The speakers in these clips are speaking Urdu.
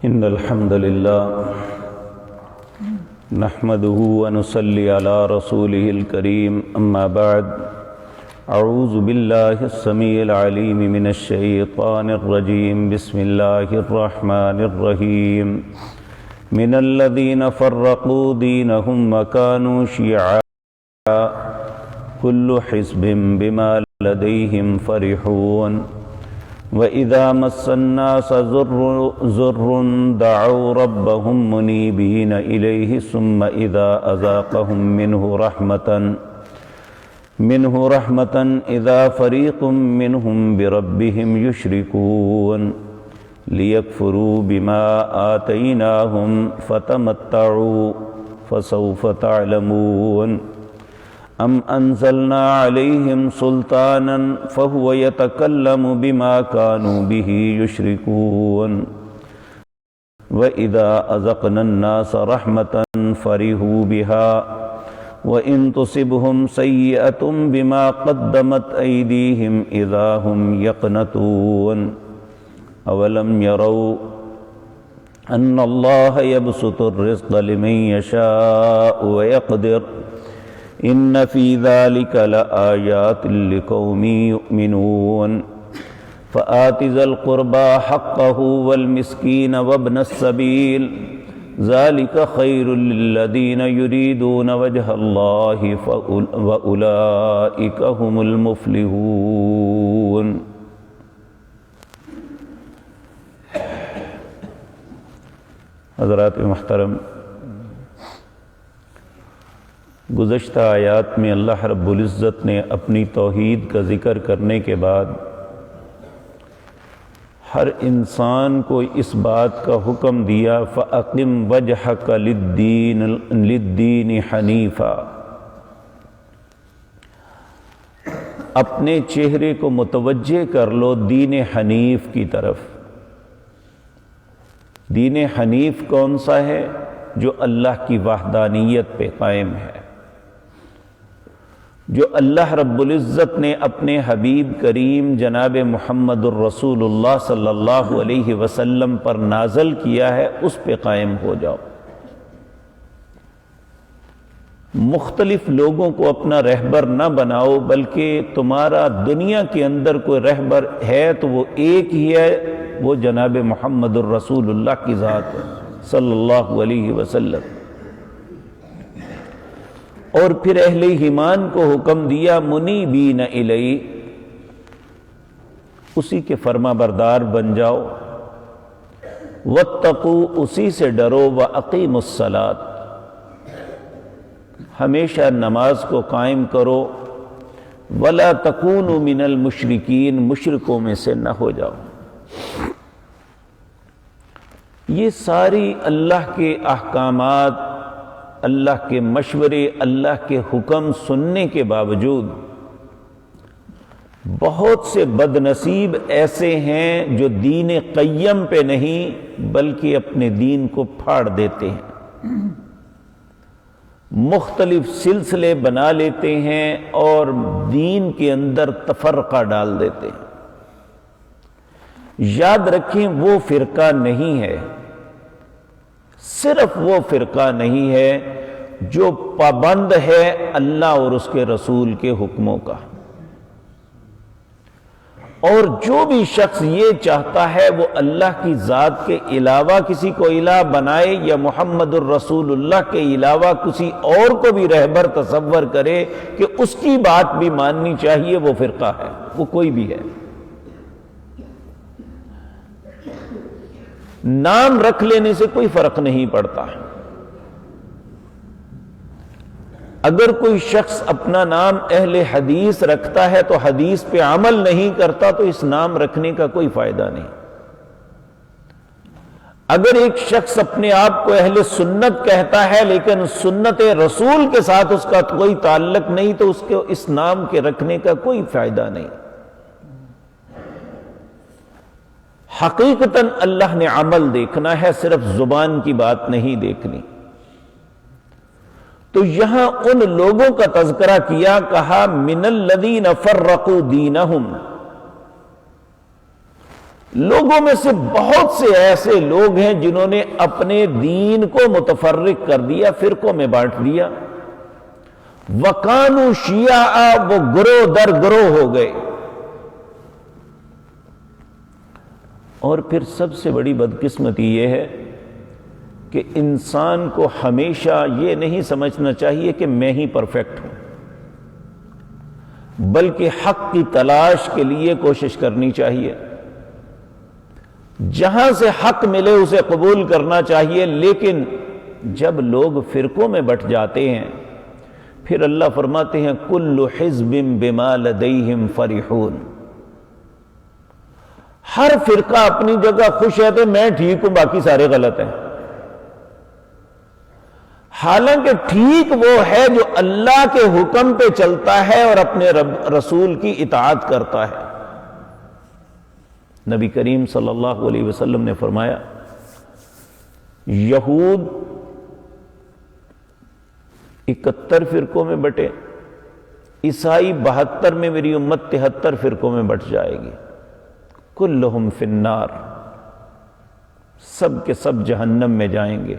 إن الحمد لله نحمده ونصلي على رسوله الكريم أما بعد أعوذ بالله السميع العليم من الشيطان الرجيم بسم الله الرحمن الرحيم من الذين فرقوا دينهم وكانوا شيعا كل حزب بما لديهم فرحون وَإِذَا مَسَّ النَّاسَ ضُرٌّ دَعَوْا رَبَّهُمْ مُنِيبِينَ إِلَيْهِ ثُمَّ إِذَا أَذَاقَهُم مِّنْهُ رَحْمَةً إِذَا فَرِيقٌ مِّنْهُمْ بِرَبِّهِمْ يُشْرِكُونَ لِيَكْفُرُوا بِمَا آتَيْنَاهُمْ فَتَمَتَّعُوا فَسَوْفَ تَعْلَمُونَ أَمْ أَنزَلْنَا عَلَيْهِمْ سُلْطَانًا فَهُوَ يَتَكَلَّمُ بِمَا كَانُوا بِهِ يُشْرِكُونَ وَإِذَا أَذَقْنَا النَّاسَ رَحْمَةً فَرِحُوا بِهَا وَإِن تُصِبْهُمْ سَيِّئَةٌ بِمَا قَدَّمَتْ أَيْدِيهِمْ إِذَا هُمْ يَقْنَطُونَ أَوَلَمْ يَرَوْا أَنَّ اللَّهَ يَبْسُطُ الرِّزْقَ لِمَن يَشَاءُ وَيَقْدِرُ إِنَّ فِي ذَلِكَ لَآيَاتٍ لِقَوْمٍ يُؤْمِنُونَ فَآتِ ذَا الْقُرْبَى حَقَّهُ وَالْمِسْكِينَ وَابْنَ السَّبِيلِ ذَلِكَ خَيْرٌ لِلَّذِينَ يُرِيدُونَ وَجْهَ اللَّهِ وَأُولَئِكَ هُمُ الْمُفْلِحُونَ۔ حضرات محترم، گزشتہ آیات میں اللہ رب العزت نے اپنی توحید کا ذکر کرنے کے بعد ہر انسان کو اس بات کا حکم دیا فَأَقِمْ وَجْهَكَ لِلدِّينِ حَنِيفًا، اپنے چہرے کو متوجہ کر لو دین حنیف کی طرف۔ دین حنیف کون سا ہے؟ جو اللہ کی وحدانیت پہ قائم ہے، جو اللہ رب العزت نے اپنے حبیب کریم جناب محمد الرسول اللہ صلی اللہ علیہ وسلم پر نازل کیا ہے، اس پہ قائم ہو جاؤ۔ مختلف لوگوں کو اپنا رہبر نہ بناؤ، بلکہ تمہارا دنیا کے اندر کوئی رہبر ہے تو وہ ایک ہی ہے، وہ جناب محمد الرسول اللہ کی ذات ہے صلی اللہ علیہ وسلم۔ اور پھر اہل ایمان کو حکم دیا منیبین الیہ، اسی کے فرما بردار بن جاؤ، واتقوا، اسی سے ڈرو، واقیموا الصلاۃ، ہمیشہ نماز کو قائم کرو، ولا تکونوا من المشرکین، مشرکوں میں سے نہ ہو جاؤ۔ یہ ساری اللہ کے احکامات، اللہ کے مشورے، اللہ کے حکم سننے کے باوجود بہت سے بد نصیب ایسے ہیں جو دین قیم پہ نہیں بلکہ اپنے دین کو پھاڑ دیتے ہیں، مختلف سلسلے بنا لیتے ہیں اور دین کے اندر تفرقہ ڈال دیتے ہیں۔ یاد رکھیں، وہ فرقہ نہیں ہے، صرف وہ فرقہ نہیں ہے جو پابند ہے اللہ اور اس کے رسول کے حکموں کا۔ اور جو بھی شخص یہ چاہتا ہے وہ اللہ کی ذات کے علاوہ کسی کو الہ بنائے یا محمد الرسول اللہ کے علاوہ کسی اور کو بھی رہبر تصور کرے کہ اس کی بات بھی ماننی چاہیے، وہ فرقہ ہے، وہ کوئی بھی ہے۔ نام رکھ لینے سے کوئی فرق نہیں پڑتا۔ اگر کوئی شخص اپنا نام اہل حدیث رکھتا ہے تو حدیث پہ عمل نہیں کرتا تو اس نام رکھنے کا کوئی فائدہ نہیں۔ اگر ایک شخص اپنے آپ کو اہل سنت کہتا ہے لیکن سنت رسول کے ساتھ اس کا کوئی تعلق نہیں تو اس کو اس نام کے رکھنے کا کوئی فائدہ نہیں۔ حقیقتاً اللہ نے عمل دیکھنا ہے، صرف زبان کی بات نہیں دیکھنی۔ تو یہاں ان لوگوں کا تذکرہ کیا، کہا من الذین فرقوا دینہم، لوگوں میں سے بہت سے ایسے لوگ ہیں جنہوں نے اپنے دین کو متفرق کر دیا، فرقوں میں بانٹ دیا۔ وَقَانُوا شِيَعًا، وہ گروہ در گروہ ہو گئے۔ اور پھر سب سے بڑی بدقسمتی یہ ہے کہ انسان کو ہمیشہ یہ نہیں سمجھنا چاہیے کہ میں ہی پرفیکٹ ہوں، بلکہ حق کی تلاش کے لیے کوشش کرنی چاہیے۔ جہاں سے حق ملے اسے قبول کرنا چاہیے، لیکن جب لوگ فرقوں میں بٹ جاتے ہیں پھر اللہ فرماتے ہیں کل حزب بما لدیہم فرحون، ہر فرقہ اپنی جگہ خوش ہے تو میں ٹھیک ہوں باقی سارے غلط ہیں۔ حالانکہ ٹھیک وہ ہے جو اللہ کے حکم پہ چلتا ہے اور اپنے رسول کی اطاعت کرتا ہے۔ نبی کریم صلی اللہ علیہ وسلم نے فرمایا یہود 71 فرقوں میں بٹے، عیسائی 72 میں، میری امت 73 فرقوں میں بٹ جائے گی، کلہم فی النار، سب کے سب جہنم میں جائیں گے۔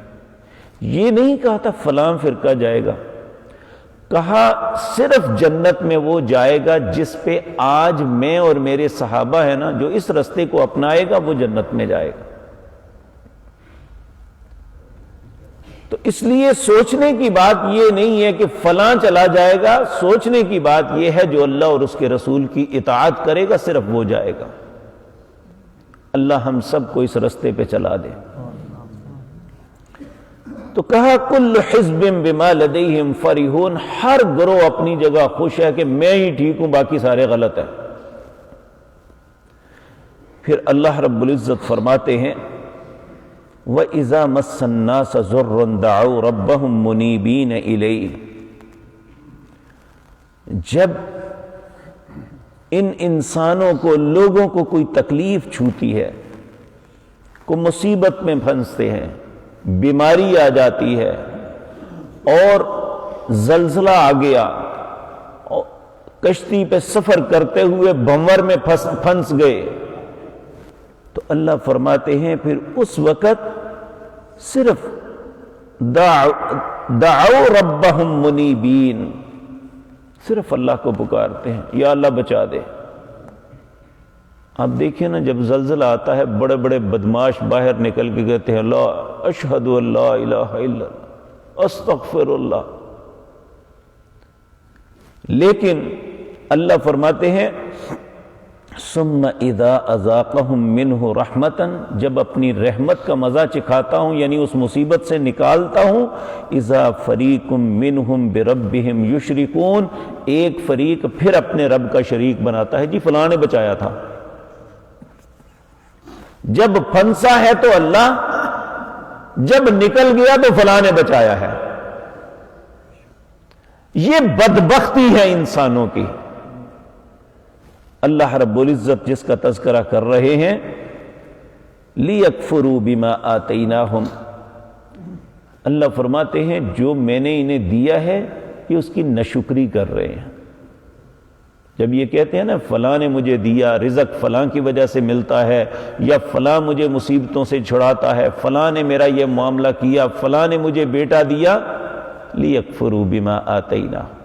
یہ نہیں کہا تھا فلاں فرقہ جائے گا، کہا صرف جنت میں وہ جائے گا جس پہ آج میں اور میرے صحابہ ہیں نا، جو اس رستے کو اپنائے گا وہ جنت میں جائے گا۔ تو اس لیے سوچنے کی بات یہ نہیں ہے کہ فلاں چلا جائے گا، سوچنے کی بات یہ ہے جو اللہ اور اس کے رسول کی اطاعت کرے گا صرف وہ جائے گا۔ اللہ ہم سب کو اس رستے پہ چلا دے۔ تو کہا کل حزب بما لدیہم فرحون، ہر گروہ اپنی جگہ خوش ہے کہ میں ہی ٹھیک ہوں باقی سارے غلط ہیں۔ پھر اللہ رب العزت فرماتے ہیں وَإِذَا مَسَّ النَّاسَ ضُرٌّ دَعَوْا رَبَّهُمْ مُنِيبِينَ إِلَيْهِ، جب ان انسانوں کو، لوگوں کو کوئی تکلیف چھوتی ہے، کوئی مصیبت میں پھنستے ہیں، بیماری آ جاتی ہے اور زلزلہ آ گیا، کشتی پہ سفر کرتے ہوئے بھنور میں پھنس گئے، تو اللہ فرماتے ہیں پھر اس وقت صرف دعوا ربہم منیبین، صرف اللہ کو پکارتے ہیں یا اللہ بچا دے۔ آپ دیکھیں نا جب زلزلہ آتا ہے بڑے بڑے بدماش باہر نکل کے کہتے ہیں اللہ اشہد ان لا الہ الا اللہ استغفر اللہ، لیکن اللہ فرماتے ہیں ثم اذا اذاقہم منہ رحمتا، جب اپنی رحمت کا مزہ چکھاتا ہوں یعنی اس مصیبت سے نکالتا ہوں، اذا فریق منہم بربہم یشرکون، ایک فریق پھر اپنے رب کا شریک بناتا ہے، جی فلاں نے بچایا تھا۔ جب پھنسا ہے تو اللہ، جب نکل گیا تو فلاں نے بچایا ہے۔ یہ بدبختی ہے انسانوں کی۔ اللہ رب العزت جس کا تذکرہ کر رہے ہیں لِيَكْفُرُوا بِمَا آتَيْنَاهُمْ، اللہ فرماتے ہیں جو میں نے انہیں دیا ہے کہ اس کی ناشکری کر رہے ہیں۔ جب یہ کہتے ہیں نا فلاں نے مجھے دیا، رزق فلاں کی وجہ سے ملتا ہے، یا فلاں مجھے مصیبتوں سے چھڑاتا ہے، فلاں نے میرا یہ معاملہ کیا، فلاں نے مجھے بیٹا دیا، لِيَكْفُرُوا بِمَا آتَيْنَاهُمْ،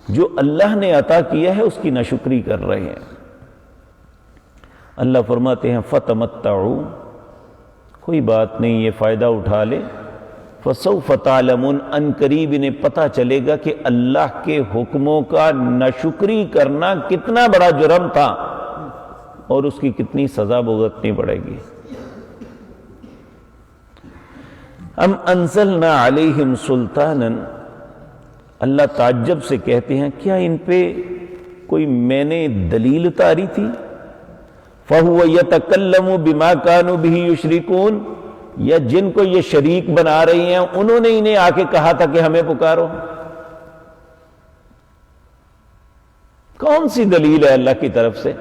جو اللہ نے عطا کیا ہے اس کی ناشکری کر رہے ہیں۔ اللہ فرماتے ہیں فَتَمَتَّعُوا، کوئی بات نہیں یہ فائدہ اٹھا لے، فَسَوْفَ تَعْلَمُونَ، ان قریب انہیں پتہ چلے گا کہ اللہ کے حکموں کا ناشکری کرنا کتنا بڑا جرم تھا اور اس کی کتنی سزا بھگتنی پڑے گی۔ ام انزلنا علیہم سلطانا، اللہ تعجب سے کہتے ہیں کیا ان پہ کوئی میں نے دلیل اتاری تھی؟ فَهُوَ يَتَكَلَّمُ بِمَا كَانُوا بِهِ يُشْرِكُونَ، یا جن کو یہ شریک بنا رہی ہیں انہوں نے انہیں آ کے کہا تھا کہ ہمیں پکارو؟ کون سی دلیل ہے اللہ کی طرف سے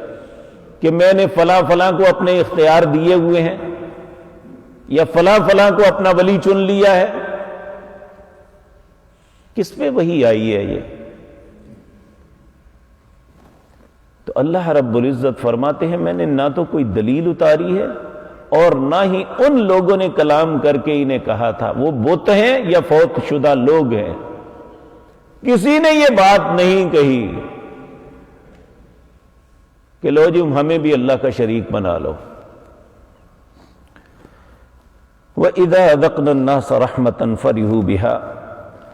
کہ میں نے فلاں فلاں کو اپنے اختیار دیے ہوئے ہیں یا فلاں فلاں کو اپنا ولی چن لیا ہے؟ کس پہ وحی آئی ہے یہ؟ تو اللہ رب العزت فرماتے ہیں میں نے نہ تو کوئی دلیل اتاری ہے اور نہ ہی ان لوگوں نے کلام کر کے انہیں کہا تھا وہ بت ہیں یا فوت شدہ لوگ ہیں، کسی نے یہ بات نہیں کہی کہ لو جی ہمیں بھی اللہ کا شریک بنا لو۔ وَإِذَا أَذَقْنَا النَّاسَ رَحْمَةً فَرِحُوا بِهَا،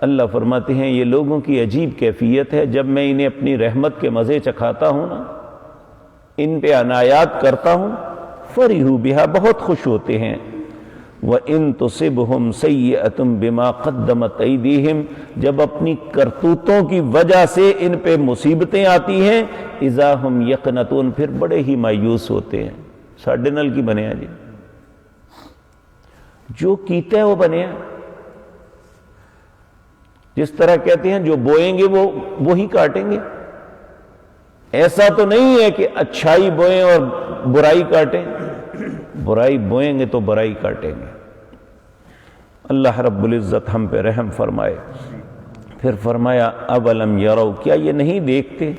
اللہ فرماتے ہیں یہ لوگوں کی عجیب کیفیت ہے، جب میں انہیں اپنی رحمت کے مزے چکھاتا ہوں نا، ان پہ عنایات کرتا ہوں، فَرِحُوا بِهَا بہت خوش ہوتے ہیں۔ وَإِن تُصِبْهُمْ سَيِّئَةٌ بِمَا قَدَّمَتْ أَيْدِيهِمْ، جب اپنی کرتوتوں کی وجہ سے ان پہ مصیبتیں آتی ہیں، اِذَا هُمْ يَقْنَطُونَ پھر بڑے ہی مایوس ہوتے ہیں۔ ساڑھے نل کی بنیا جی، جو کیتا ہے وہ بنیا، جس طرح کہتے ہیں جو بوئیں گے وہ وہی کاٹیں گے۔ ایسا تو نہیں ہے کہ اچھائی بوئیں اور برائی کاٹیں، برائی بوئیں گے تو برائی کاٹیں گے۔ اللہ رب العزت ہم پہ رحم فرمائے۔ پھر فرمایا اولم یروا، کیا یہ نہیں دیکھتے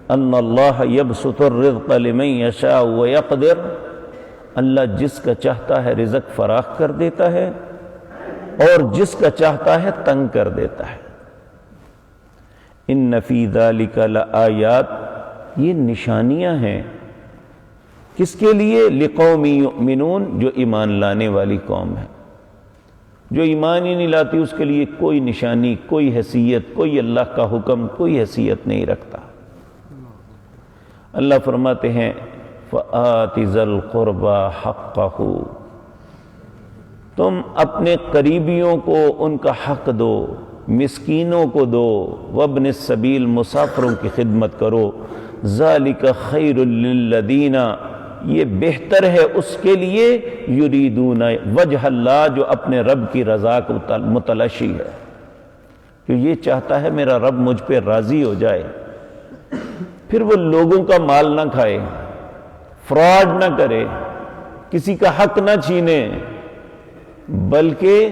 ان اللہ یبسط الرزق لمن یشاء ویقدر، اللہ جس کا چاہتا ہے رزق فراخ کر دیتا ہے اور جس کا چاہتا ہے تنگ کر دیتا ہے۔ ان فی ذلک لآیات، یہ نشانیاں ہیں کس کے لیے؟ لقوم یؤمنون، جو ایمان لانے والی قوم ہے۔ جو ایمان ہی نہیں لاتی اس کے لیے کوئی نشانی، کوئی حیثیت، کوئی اللہ کا حکم کوئی حیثیت نہیں رکھتا۔ اللہ فرماتے ہیں فَآتِ ذَا الْقُرْبَى حَقَّهُ، تم اپنے قریبیوں کو ان کا حق دو، مسکینوں کو دو، وابن السبیل مسافروں کی خدمت کرو، ذَلِكَ خَيْرٌ لِّلَّذِينَ، یہ بہتر ہے اس کے لیے یریدون وجہ اللہ، جو اپنے رب کی رضا کو متلاشی ہے، جو یہ چاہتا ہے میرا رب مجھ پہ راضی ہو جائے، پھر وہ لوگوں کا مال نہ کھائے، فراڈ نہ کرے، کسی کا حق نہ چھینے، بلکہ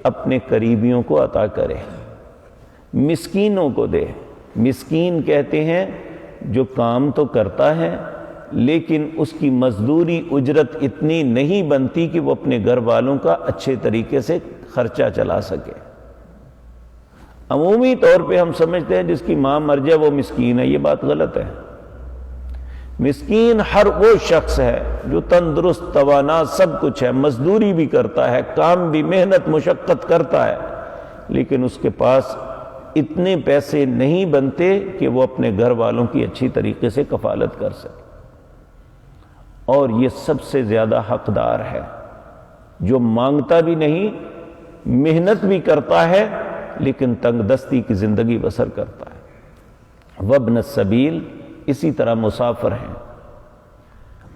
اپنے قریبیوں کو عطا کرے، مسکینوں کو دے۔ مسکین کہتے ہیں جو کام تو کرتا ہے لیکن اس کی مزدوری اجرت اتنی نہیں بنتی کہ وہ اپنے گھر والوں کا اچھے طریقے سے خرچہ چلا سکے۔ عمومی طور پہ ہم سمجھتے ہیں جس کی ماں مر جائے وہ مسکین ہے، یہ بات غلط ہے۔ مسکین ہر وہ شخص ہے جو تندرست، توانا، سب کچھ ہے، مزدوری بھی کرتا ہے، کام بھی، محنت مشقت کرتا ہے، لیکن اس کے پاس اتنے پیسے نہیں بنتے کہ وہ اپنے گھر والوں کی اچھی طریقے سے کفالت کر سکے۔ اور یہ سب سے زیادہ حقدار ہے جو مانگتا بھی نہیں، محنت بھی کرتا ہے لیکن تنگ دستی کی زندگی بسر کرتا ہے۔ وابن السبیل، اسی طرح مسافر ہیں،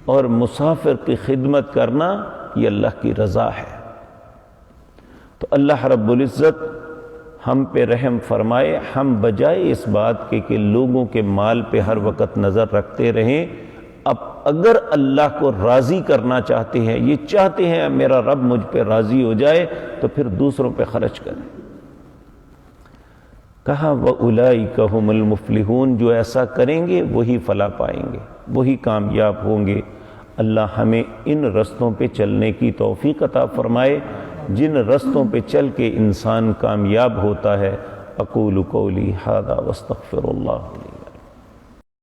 اور مسافر کی خدمت کرنا یہ اللہ کی رضا ہے۔ تو اللہ رب العزت ہم پہ رحم فرمائے، ہم بجائے اس بات کے کہ لوگوں کے مال پہ ہر وقت نظر رکھتے رہیں، اب اگر اللہ کو راضی کرنا چاہتے ہیں، یہ چاہتے ہیں میرا رب مجھ پہ راضی ہو جائے، تو پھر دوسروں پہ خرچ کریں۔ کہا وَأُولَئِكَ هُمُ الْمُفْلِحُونَ، جو ایسا کریں گے وہی فلاح پائیں گے، وہی کامیاب ہوں گے۔ اللہ ہمیں ان رستوں پہ چلنے کی توفیق عطا فرمائے جن رستوں پہ چل کے انسان کامیاب ہوتا ہے۔ اقول قولی ھذا واستغفر اللہ لی۔